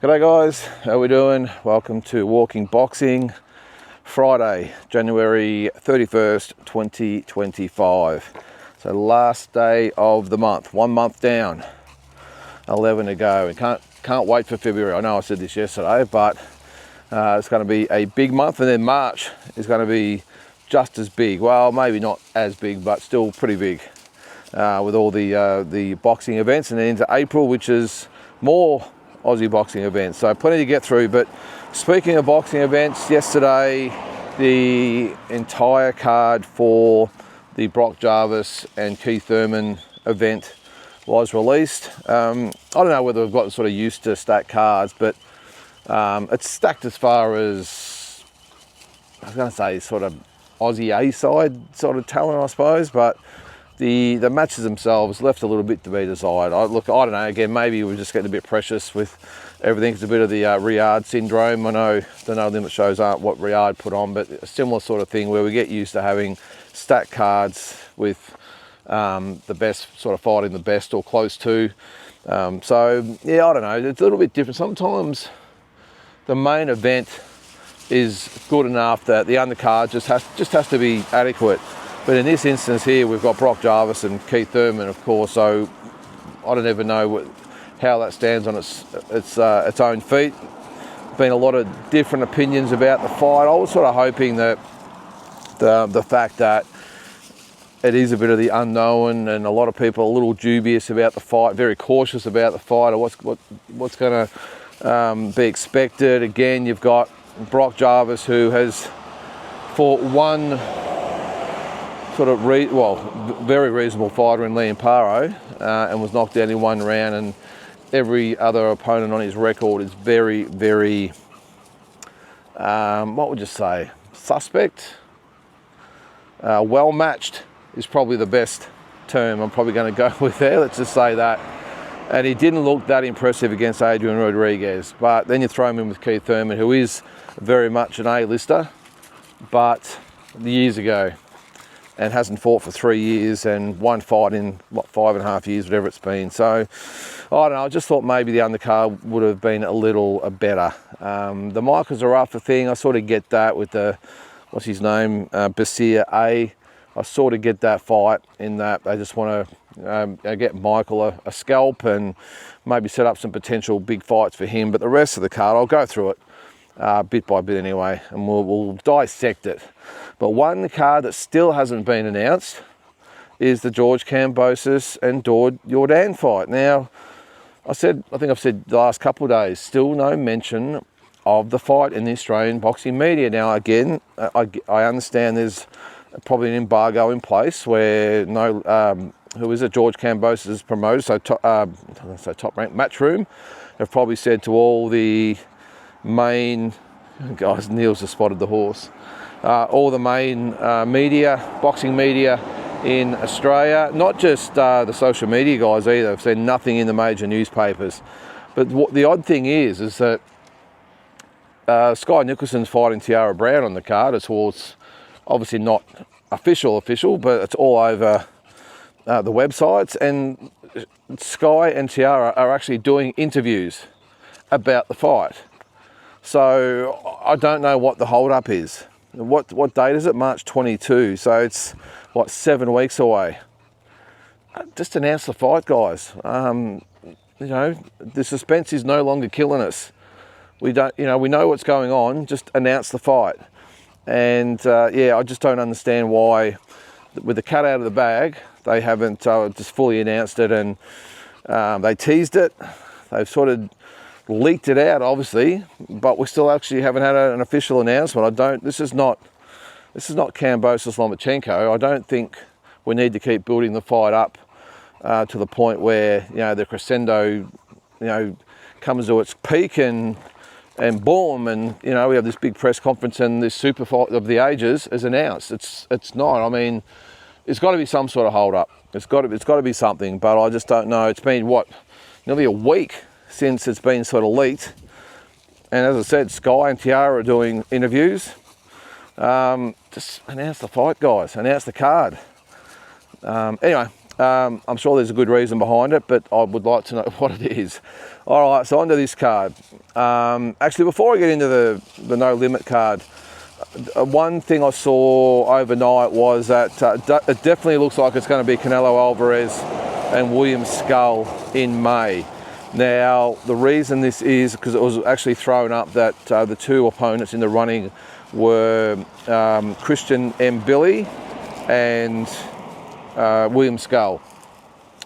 G'day guys, how we doing? Welcome to Walking Boxing, Friday, January 31st, 2025. So last day of the month, 1 month down, 11 to go. And can't wait for February. I know I said this yesterday, but it's going to be a big month, and then March is going to be just as big. Well, maybe not as big, but still pretty big with all the boxing events, and then into April, which is more Aussie boxing events, so plenty to get through. But speaking of boxing events, yesterday the entire card for the Brock Jarvis and Thurman event was released. I don't know whether we've gotten sort of used to stacked cards, but it's stacked as far as, I was going to say, sort of Aussie A-side sort of talent, I suppose, but the matches themselves left a little bit to be desired. I don't know, again, maybe we're just getting a bit precious with everything. It's a bit of the Riyadh syndrome. I know the No Limit shows aren't what Riyadh put on, but a similar sort of thing where we get used to having stacked cards with the best sort of fighting the best or close to. So, yeah, I don't know. It's a little bit different. Sometimes the main event is good enough that the undercard just has to be adequate. But in this instance here, we've got Brock Jarvis and Thurman, of course, so I don't even know how that stands on its own feet. Been a lot of different opinions about the fight. I was sort of hoping that the fact that it is a bit of the unknown, and a lot of people are a little dubious about the fight, very cautious about the fight, or what's going to be expected. Again, you've got Brock Jarvis, who has fought one sort of very reasonable fighter in Liam Paro, and was knocked out in one round, and every other opponent on his record is very, very, what would you say, suspect? Well matched is probably the best term I'm probably going to go with there. Let's just say that. And he didn't look that impressive against Adrian Rodriguez, but then you throw him in with Thurman, who is very much an A-lister, but years ago, and hasn't fought for 3 years, and one fight in, 5.5 years, whatever it's been. So, I don't know, I just thought maybe the undercard would have been a little better. The Michael Zarafa thing, I sort of get that with the, what's his name, Basir A. I sort of get that fight in that they just want to get Michael a scalp and maybe set up some potential big fights for him. But the rest of the card, I'll go through it bit by bit anyway, and we'll dissect it. But one card that still hasn't been announced is the George Kambosos and Jordan fight. Now, I think I've said the last couple of days, still no mention of the fight in the Australian boxing media. Now, again, I understand there's probably an embargo in place where who is it? George Kambosos' promoters, so Top Rank Matchroom, have probably said to all the main guys, Neil's just spotted the horse. All the main media, boxing media in Australia, not just the social media guys either. I've seen nothing in the major newspapers. But what the odd thing is that Sky Nicholson's fighting Tiara Brown on the card. It's obviously not official, but it's all over the websites. And Sky and Tiara are actually doing interviews about the fight. So I don't know what the hold-up is. What date is it? March 22. So it's, 7 weeks away. Just announce the fight, guys. The suspense is no longer killing us. We know what's going on. Just announce the fight. And I just don't understand why, with the cat out of the bag, they haven't just fully announced it. And they teased it. They've sort of leaked it out, obviously, but we still actually haven't had an official announcement. This is not Kambosos Lomachenko. I don't think we need to keep building the fight up to the point where the crescendo comes to its peak and boom, and we have this big press conference and this super fight of the ages is announced. It's not. I mean, it's got to be some sort of hold up. It's got to be something, but I just don't know. It's been nearly a week since it's been sort of leaked, and as I said, Sky and Tiara are doing interviews. Just announce the fight, guys. Announce the card. Anyway, I'm sure there's a good reason behind it, but I would like to know what it is. All right, so onto this card. Actually, before I get into the no limit card, one thing I saw overnight was that it definitely looks like it's going to be Canelo Alvarez and William Skull in May. Now, the reason this is because it was actually thrown up that the two opponents in the running were Christian Mbili and William Skull.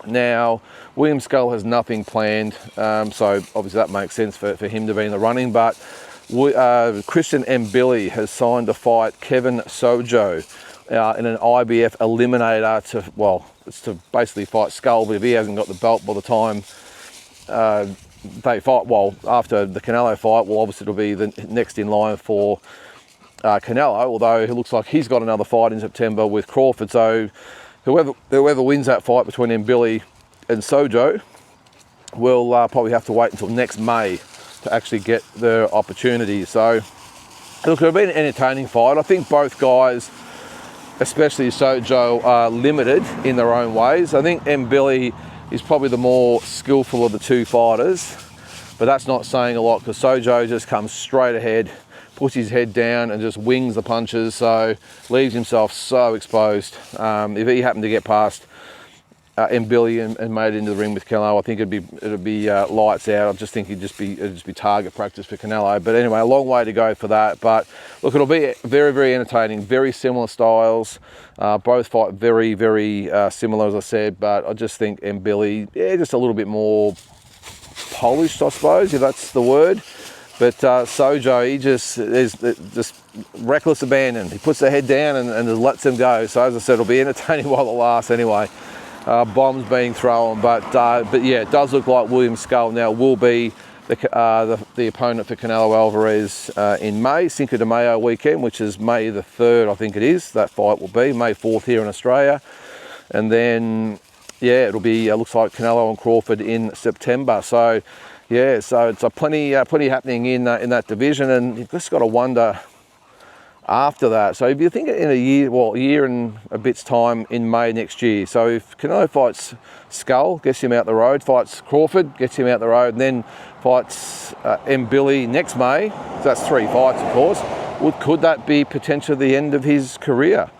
Now, William Skull has nothing planned, so obviously that makes sense for him to be in the running, but Christian Mbili has signed to fight Kevin Sojo in an IBF eliminator it's to basically fight Skull, but if he hasn't got the belt by the time they fight, after the Canelo fight, obviously it'll be the next in line for Canelo, although it looks like he's got another fight in September with Crawford, so whoever wins that fight between Mbili and Sojo will probably have to wait until next May to actually get their opportunity. So look, it'll be an entertaining fight. I think both guys, especially Sojo, are limited in their own ways. I think Mbili is probably the more skillful of the two fighters, but that's not saying a lot because Sojo just comes straight ahead, puts his head down and just wings the punches, so leaves himself so exposed. If he happened to get past Mbili and made it into the ring with Canelo, I think it'd be lights out. I just think it'd just be target practice for Canelo. But anyway, a long way to go for that. But look, it'll be very, very entertaining. Very similar styles. Both fight very, very similar, as I said. But I just think Mbili, just a little bit more polished, I suppose, if that's the word. But Sojo, he just reckless abandon. He puts the head down and just lets them go. So as I said, it'll be entertaining while it lasts anyway. Bombs being thrown, but yeah, it does look like William Skull now will be the opponent for Canelo Alvarez in May, Cinco de Mayo weekend, which is May the 3rd, I think it is. That fight will be May 4th here in Australia, and then it'll be looks like Canelo and Crawford in September. So yeah, so it's plenty happening in that division, and you've just got to wonder after that. So if you think in a year and a bit's time in May next year, so if Canelo fights Skull, gets him out the road, fights Crawford, gets him out the road, and then fights Mbili next May, so that's 3 fights of course, could that be potentially the end of his career?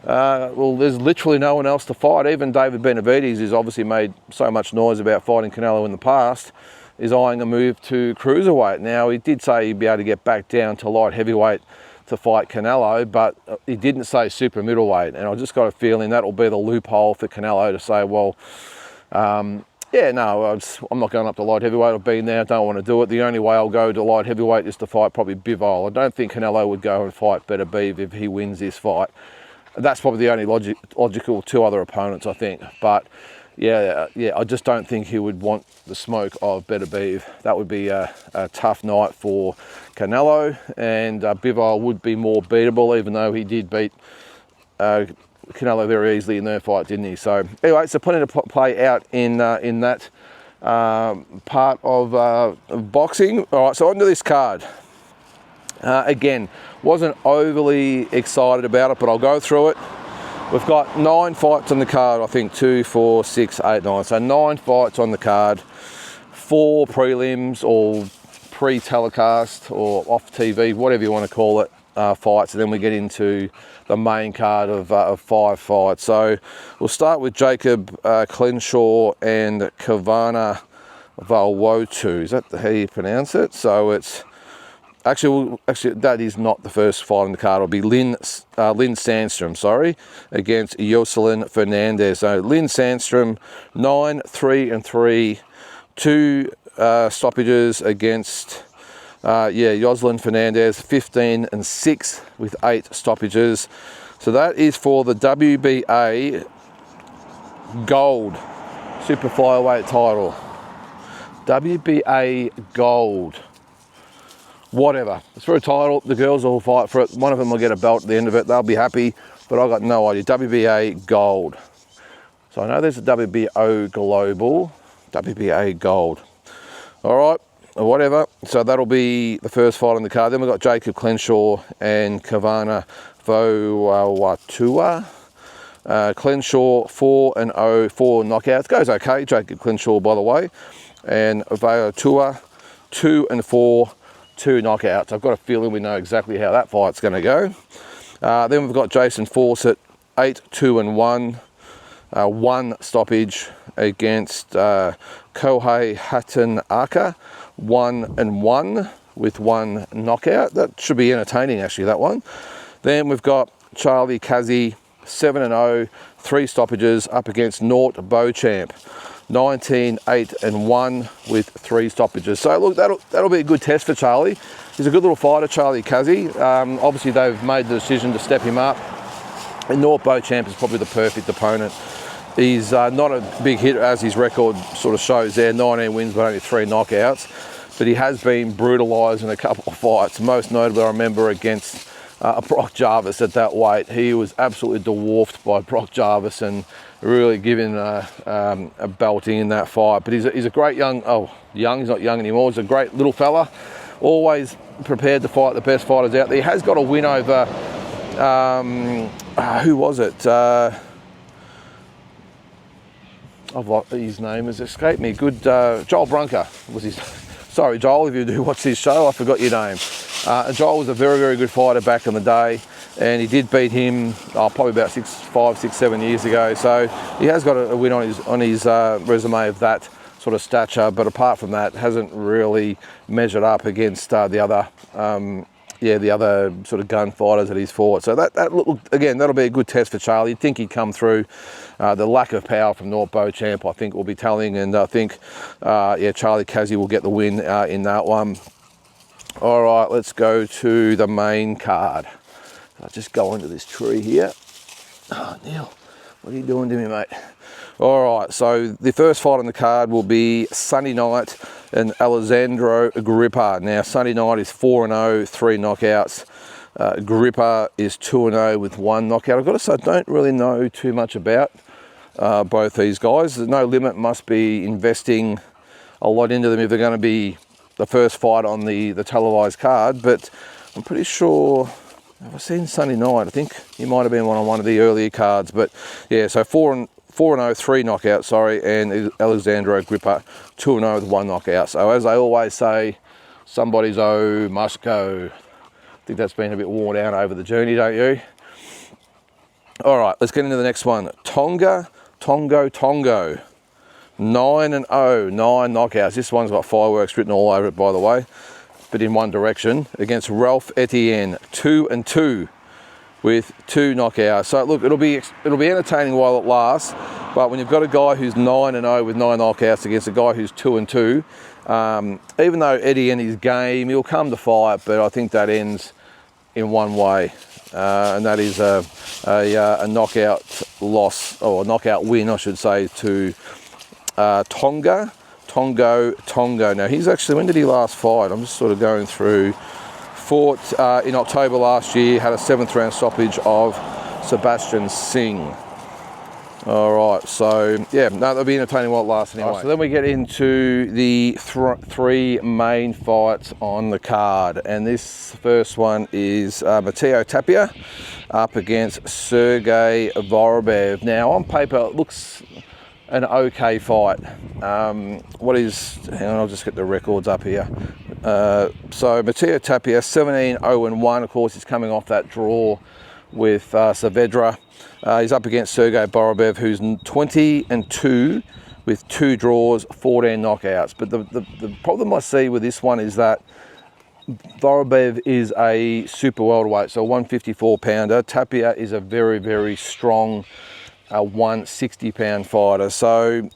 There's literally no one else to fight. Even David Benavidez, who's obviously made so much noise about fighting Canelo in the past, is eyeing a move to cruiserweight. Now, he did say he'd be able to get back down to light heavyweight to fight Canelo, but he didn't say super middleweight, and I just got a feeling that'll be the loophole for Canelo to say, I'm not going up to light heavyweight. I've been there, don't want to do it. The only way I'll go to light heavyweight is to fight probably Bivol. I don't think Canelo would go and fight Beterbiev if he wins this fight. That's probably the only logical 2 other opponents, I think. But I just don't think he would want the smoke of Beterbiev. That would be a tough night for Canelo, and Bivol would be more beatable, even though he did beat Canelo very easily in their fight, didn't he? So anyway, so plenty to play out in that part of boxing. All right, so onto this card. Again, wasn't overly excited about it, but I'll go through it. We've got 9 fights on the card, I think 2, 4, 6, 8, 9. So 9 fights on the card, 4 prelims or pre-telecast or off TV, whatever you want to call it, fights. And then we get into the main card of 5 fights. So we'll start with Jacob Clenshaw and Kavana Valwotu. Is that how you pronounce it? So it's Actually, that is not the first fight on the card. It'll be Lynn Sandstrom, against Jocelyn Fernandez. So Lynn Sandstrom, 9-3-3, 2 stoppages against Jocelyn Fernandez, 15-6 with 8 stoppages. So that is for the WBA Gold Super Flyweight title. WBA Gold. Whatever. It's for a title. The girls will fight for it. One of them will get a belt at the end of it. They'll be happy, but I've got no idea. WBA Gold. So I know there's a WBO Global. WBA Gold. All right, whatever. So that'll be the first fight on the card. Then we've got Jacob Clenshaw and Kavana Valwotu. Clenshaw 4-0, 4 knockouts. Goes okay. Jacob Clenshaw, by the way. And Valwotu 2 and 4, 2 knockouts. I've got a feeling we know exactly how that fight's going to go. Then we've got Jason Fawcett, 8, 2 and 1, 1 stoppage against Kohei Hatanaka, 1 and 1 with 1 knockout. That should be entertaining, actually, that one. Then we've got Charlie Kazi, 7 and 0, 3 stoppages up against Nort Beauchamp, 19, 8 and 1 with 3 stoppages. So look, that'll be a good test for Charlie. He's a good little fighter, Charlie Kazi. Obviously they've made the decision to step him up, and Nort Beauchamp is probably the perfect opponent. He's not a big hitter, as his record sort of shows there, 19 wins but only 3 knockouts, but he has been brutalised in a couple of fights. Most notably, I remember against Brock Jarvis at that weight. He was absolutely dwarfed by Brock Jarvis and really giving a belting in that fight. But he's a great he's not young anymore, he's a great little fella, always prepared to fight the best fighters out there. He has got a win over, who was it? His name has escaped me. Good, Joel Brunker was his. Sorry, Joel, if you do watch this show, I forgot your name. Joel was a very, very good fighter back in the day, and he did beat him probably about 5, 6, 7 years ago. So he has got a win on his resume of that sort of stature, but apart from that, hasn't really measured up against the other sort of gunfighters that he's fought. So that'll be a good test for Charlie. You'd think he'd come through. The lack of power from Nort Beauchamp, I think, will be telling, and I think, Charlie Kazi will get the win in that one. All right, let's go to the main card. I'll just go into this tree here. Oh, Neil, what are you doing to me, mate? All right, so the first fight on the card will be Sunday Knight and Alessandro Grippa. Now, Sunday Knight is 4 and 0, 3 knockouts. Grippa is 2 and 0 with 1 knockout. I've got to say, I don't really know too much about both these guys. There's no limit, must be investing a lot into them if they're going to be the first fight on the televised card. But I'm pretty sure, I've seen Sunday Night, I think he might have been on one of the earlier cards. But yeah, so 4 and 0, 3 knockouts, and Alessandro Grippa 2 and 0 with 1 knockout. So as I always say, somebody's must go. I think that's been a bit worn out over the journey, don't you? All right, let's get into the next one. Tongo, 9 and 0, 9 knockouts. This one's got fireworks written all over it, by the way, but in one direction, against Ralph Etienne, 2 and 2 with 2 knockouts. So look, it'll be entertaining while it lasts, but when you've got a guy who's 9 and 0 with 9 knockouts against a guy who's 2 and 2, even though Etienne is game, he'll come to fight, but I think that ends in one way, and that is a knockout loss, or a knockout win, I should say, to Tongo. Now, he's actually, when did he last fight? I'm just sort of going through. Fought in October last year, had a 7th round stoppage of Sebastian Singh. All right, so yeah, no, that'll be entertaining while it lasts anyway. Right, so then we get into the 3 main fights on the card, and this first one is Matteo Tapia up against Sergey Vorobyev. Now, on paper, it looks an okay fight. Hang on, I'll just get the records up here. So Matteo Tapia, 17-0-1. Of course, he's coming off that draw with Saavedra. He's up against Sergey Vorobyev, who's 20 and 2 with 2 draws, 14 knockouts. But the problem I see with this one is that Vorobyev is a super welterweight, so a 154 pounder. Tapia is a very, very strong 160 pound fighter. So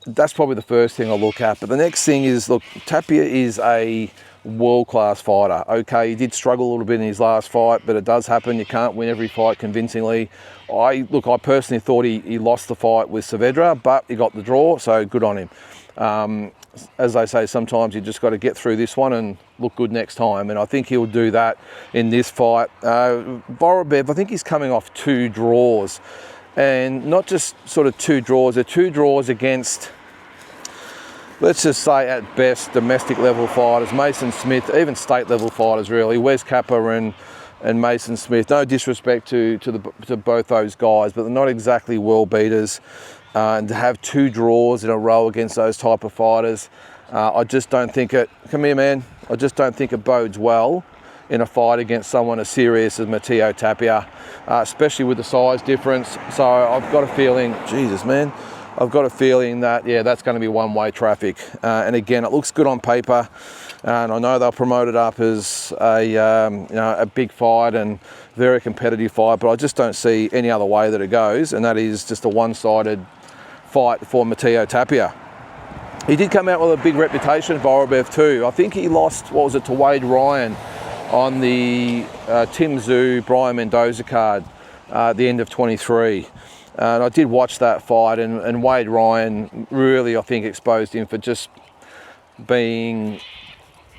that's probably the first thing I'll look at. But the next thing is, look, Tapia is a world-class fighter. Okay, he did struggle a little bit in his last fight, but it does happen. You can't win every fight convincingly. I personally thought he lost the fight with Saavedra, but he got the draw, so good on him. As they say, sometimes you just got to get through this one and look good next time, and I think he'll do that in this fight. Vorobyev, I think he's coming off 2 draws, and not just sort of 2 draws, they're 2 draws against, let's just say at best, domestic level fighters, Mason Smith, even state level fighters really, Wes Kappa and Mason Smith. No disrespect to both those guys, but they're not exactly world beaters. And to have 2 draws in a row against those type of fighters, I just don't think it, come here man, I just don't think it bodes well in a fight against someone as serious as Matteo Tapia, especially with the size difference. So I've got a feeling, Jesus man, I've got a feeling that, yeah, that's going to be one-way traffic. And again, it looks good on paper, and I know they'll promote it up as a big fight and very competitive fight, but I just don't see any other way that it goes, and that is just a one-sided fight for Matteo Tapia. He did come out with a big reputation, Vorobiev too. I think he lost, to Wade Ryan on the Tim Tszyu, Brian Mendoza card at the end of 23. And I did watch that fight, and Wade Ryan really, I think, exposed him for just being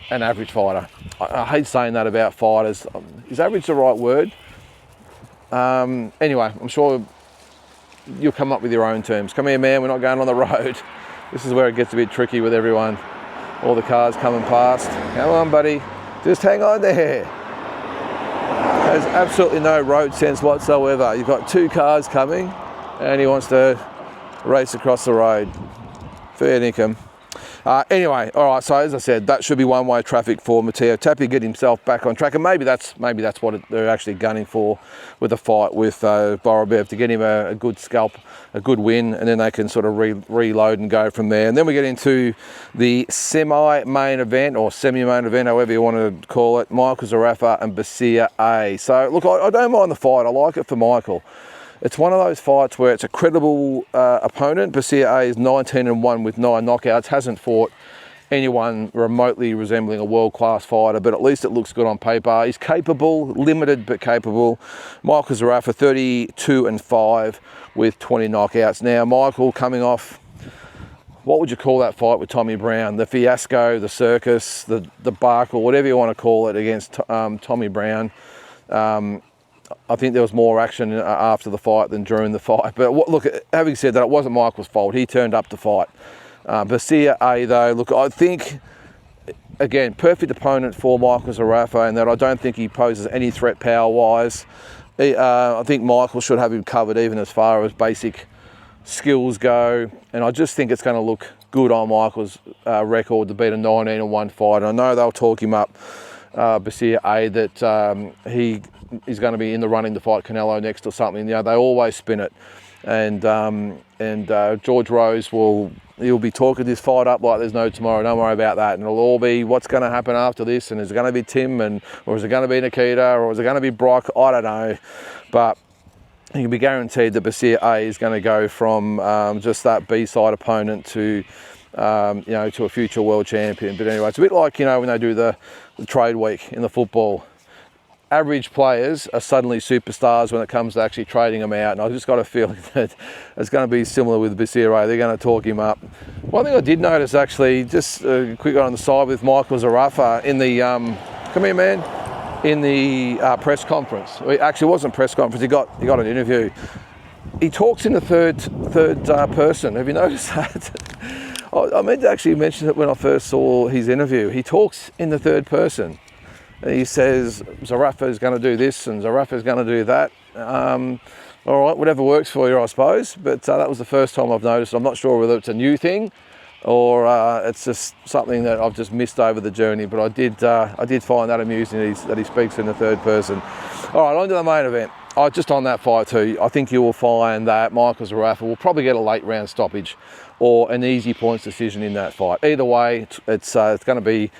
an average fighter. I hate saying that about fighters. Is average the right word? Anyway, I'm sure you'll come up with your own terms. Come here, man, we're not going on the road. This is where it gets a bit tricky with everyone. All the cars coming past. Come on, buddy. Just hang on there. There's absolutely no road sense whatsoever. You've got 2 cars coming, and he wants to race across the road. Fair dinkum. Anyway, all right. So as I said, that should be one-way traffic for Matteo Tapia, get himself back on track, and maybe that's what they're actually gunning for with the fight with Vorobiev, to get him a good scalp, a good win, and then they can sort of reload and go from there. And then we get into the semi-main event, or semi-main event, however you want to call it, Michael Zarafa and Basir A. So look, I don't mind the fight. I like it for Michael. It's one of those fights where it's a credible opponent. Basir A is 19-1 with 9 knockouts, hasn't fought anyone remotely resembling a world-class fighter, but at least it looks good on paper. He's capable, limited but capable. Michael Zarafa 32-5 with 20 knockouts. Now, Michael coming off, what would you call that fight with Tommy Brown? The fiasco, the circus, the debacle, whatever you want to call it, against Tommy Brown. I think there was more action after the fight than during the fight. But look, having said that, it wasn't Michael's fault. He turned up to fight. Basir A, though, look, I think, again, perfect opponent for Michael Zarafa, in that I don't think he poses any threat power-wise. I think Michael should have him covered even as far as basic skills go. And I just think it's going to look good on Michael's record to beat a 19-1 fight. I know they'll talk him up, Basir A, that he's going to be in the running to fight Canelo next or something. You know, they always spin it. And George Rose he'll be talking this fight up like there's no tomorrow. Don't worry about that. And it'll all be what's going to happen after this. And is it going to be Tim, or is it going to be Nikita, or is it going to be Brock? I don't know. But you can be guaranteed that Basir A is going to go from just that B-side opponent to to a future world champion. But anyway, it's a bit like, when they do the trade week in the football. Average players are suddenly superstars when it comes to actually trading them out, and I just got a feeling that it's going to be similar with Basir A. They're going to talk him up. One thing I did notice, actually, just a quick on the side with Michael Zarafa in the come here, man, in the press conference. Actually, it wasn't a press conference. He got an interview. He talks in the third person. Have you noticed that? I meant to actually mention it when I first saw his interview. He talks in the third person. He says Zarafa is going to do this and Zarafa is going to do that. All right, whatever works for you, I suppose. But that was the first time I've noticed. I'm not sure whether it's a new thing or it's just something that I've just missed over the journey. But I did find that amusing that he speaks in the third person. All right, on to the main event. Just on that fight too, I think you will find that Michael Zarafa will probably get a late round stoppage or an easy points decision in that fight. Either way, it's going to be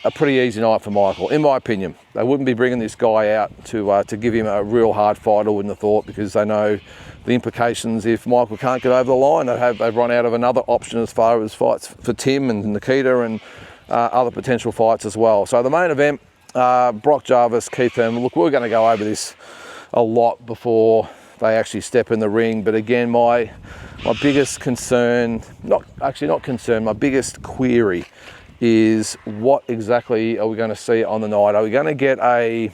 a pretty easy night for Michael, in my opinion. They wouldn't be bringing this guy out to give him a real hard fight, I wouldn't have thought, because they know the implications if Michael can't get over the line. They've run out of another option as far as fights for Tim and Nikita and other potential fights as well. So the main event, Brock Jarvis, Keith Thurman. Look, we're going to go over this a lot before they actually step in the ring. But again, my biggest concern, my biggest query is what exactly are we going to see on the night? Are we going to get a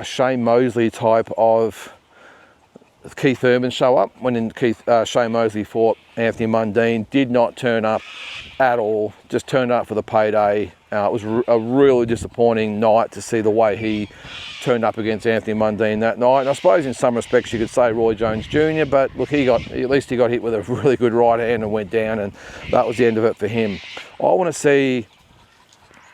Shane Mosley type of Keith Thurman show up when Shane Mosley fought Anthony Mundine. Did not turn up at all, just turned up for the payday. It was a really disappointing night to see the way he turned up against Anthony Mundine that night. And I suppose in some respects you could say Roy Jones Jr., but look, at least he got hit with a really good right hand and went down, and that was the end of it for him. I want to see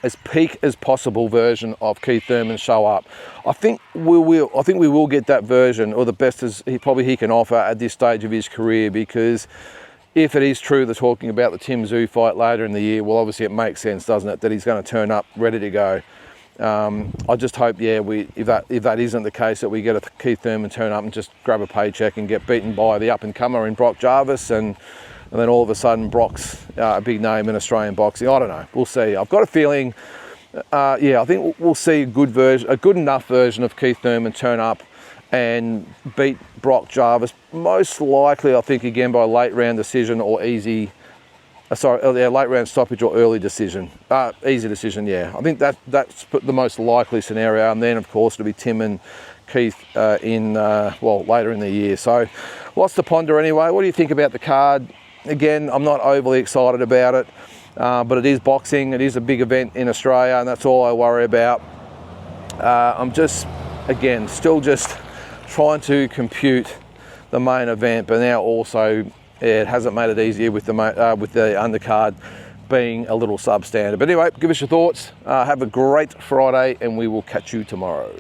as peak as possible version of Keith Thurman show up. I think we will get that version, or the best as he can offer at this stage of his career, because if it is true they're talking about the Tim Tszyu fight later in the year, well, obviously it makes sense, doesn't it, that he's going to turn up ready to go. I just hope, yeah, if that isn't the case, that we get a Keith Thurman turn up and just grab a paycheck and get beaten by the up-and-comer in Brock Jarvis, and then all of a sudden Brock's a big name in Australian boxing. I don't know. We'll see. I've got a feeling, I think we'll see a good enough version of Keith Thurman turn up and beat Brock Jarvis. Most likely, I think, again, by late round decision or late round stoppage or early decision. Easy decision, yeah. I think that's the most likely scenario. And then, of course, it'll be Tim and Keith later in the year. So lots to ponder anyway. What do you think about the card? Again, I'm not overly excited about it, but it is boxing. It is a big event in Australia, and that's all I worry about. I'm just, again, still just trying to compute the main event, but now also it hasn't made it easier with the undercard being a little substandard. But anyway, give us your thoughts. Have a great Friday, and we will catch you tomorrow.